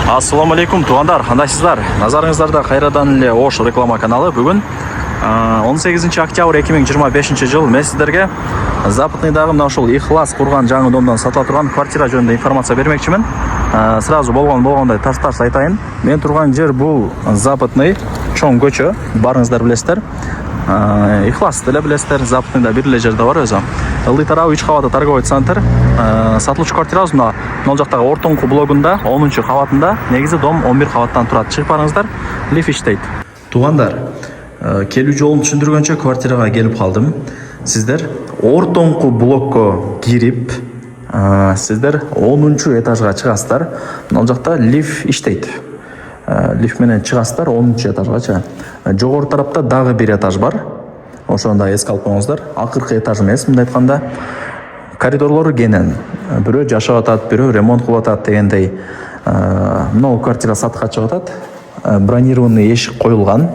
Ассаламу алейкум, туғандар, қандайсыздар? Назарыңыздарда қайрадан эле Ош реклама каналы. Бүгін 18 октябрь 2025 жыл мен сіздерге Западныйдағы мына ошол Ихлас құрған жаңы домдан сатыла тұрған квартира жөнінде информация бермекчимин. Сразу болгондой тарс айтайын. Мен тұрған жер бұл Западный чоң көчө, барыңыздар білесіздер. Ихлас деле билесиздер, Западныйда бир эле жерде бар өзү. Ылдый тарабы 3 кабатты торговый центр. Сатылуучу квартирабыз мына могул жактагы ортоңку блогунда 10-чу кабатында. Негизи дом 11 кабаттан турат. Чыгып барыңыздар, лифт иштейт. Туугандар, келүү жолун түшүндүргөнчө квартирага келип калдым. Сиздер ортоңку блокко кирип, сиздер 10-чу этажга чыгасыздар. Могул жакта лифт иштейт. Лифт менен чыгасыздар 10-чу этажгача. Жогору тарапта дагы бир этаж бар. Ошондо эске алып коюңуздар. Акыркы этаж эмес, мындай айтканда. Коридорлору кенен. Бирөө жашап атат, бирөө ремонт кылып атат дегендей. Мына квартира сатыкка чыгып атат. Бронированный эшик коюлган.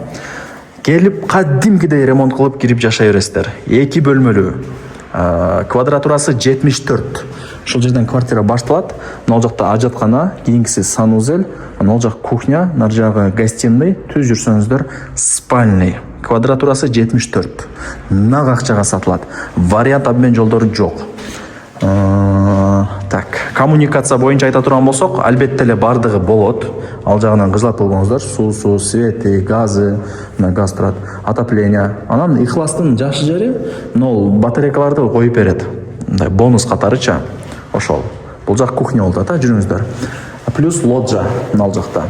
Келип кадимкидей ремонт кылып кирип жашай бересиздер. 2 бөлмөлүү. Квадратурасы 74. Ушул жерден квартира башталат. Могул жакта ажаткана, кийинкиси санузел, могул жак кухня, нар жагы гостиный, түз жүрсөңүздөр спальный. Квадратурасы 74. Нак акчага сатылат. Вариант обмен жолдору жок. Так, коммуникация боюнча айта турган болсок, албетте эле бардыгы болот. Ал жагынан кызылат болбоңуздар. Суусу, свети, газы, газ турат, отопление. Анан Ихластын жакшы жери, мына батарейкаларды коюп берет. Мындай бонус катарыча. Ошол. Бул жак кухня болот да, жүрүңүздөр. Плюс лоджа мына жакта.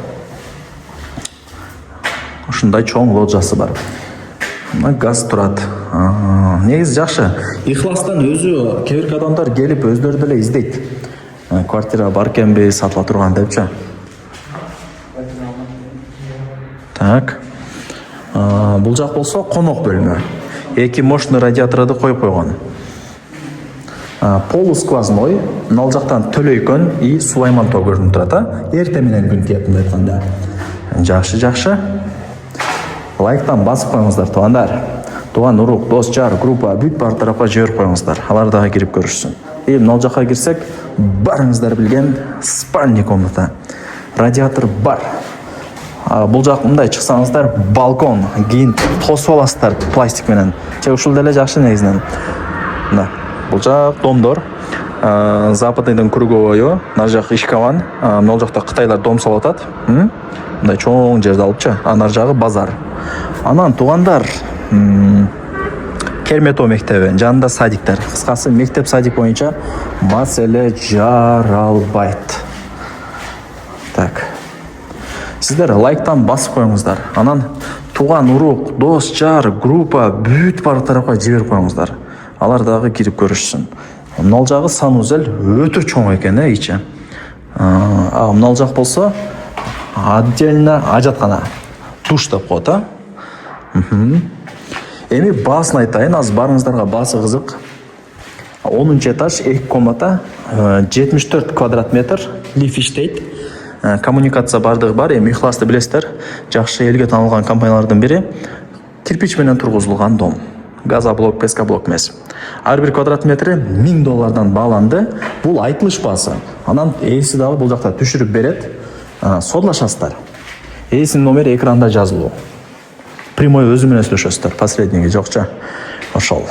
Ушундай чоң лоджасы бар. Газ турат. Негизи жакшы. Ихластан өзү кээ бир адамдар келип өздөрү деле издейт. Квартира бар экенби, сатыла турган депчи. Так. Бул жак болсо конок бөлмө. 2 мощный радиаторду коюп койгон. Полусквозной, мына жактан төлөйкөн и сулайман тоо көрүнүп турат. Эртең менен күн тиет мындай айтканда. Жакшы. Лайктан басып коюңуздар, туугандар. Туган урук, дос, жар, группа бүт бар тарапка жиберип коюңуздар. Алар дагы кирип көрүшсүн. Мына жакка кирсек, барыңыздар билген спальный комната. Радиатор бар. Бул жак мындай чыксаңыздар, балкон, кийин тосуп аласыздар пластик менен. Ушул деле жакшы негизинен. Мына бул жак домдор. Западныйдын круговою, нар жак Ишкаван, мына жакта кытайлар дом салып атат. Мындай чоң жерди алыпчы. Нар жагы базар. Анан туугандар, Керметоо мектеби, жанында садиктер. Кыскасы мектеп садик боюнча маселе жаралбайт. Так. Сиздер лайктан басып коюңуздар. Анан туган урук, дос, жар, группа бүт бар тарапка жиберип коюңуздар. Алар дагы кирип көрүшсүн. Мына жагы санузел өтө чоң экен, ичи. Мына жак болсо отдельно ажаткана. Душ деп коет, Эми баасын айтайын, аз барыңыздарга баасы кызык. 10-чу этаж, 2 комната, 74 квадрат метр, лифт иштейт. Коммуникация бардыгы бар. Эми Ихласты билесиздер, жакшы элге таанылган компаниялардын бири. Кирпич менен тургузулган дом. Газоблок, пескоблок эмес. Ар бир квадрат метри $1000 бааланды. Бул айтылыш баасы. Анан ээси дагы бул жакта түшүрүп берет. Содлашасыздар. Ээсинин номери экранда жазылуу. Прямой өзү менен сүйлөшөсүздөр, посредниги жокчу. Ошол.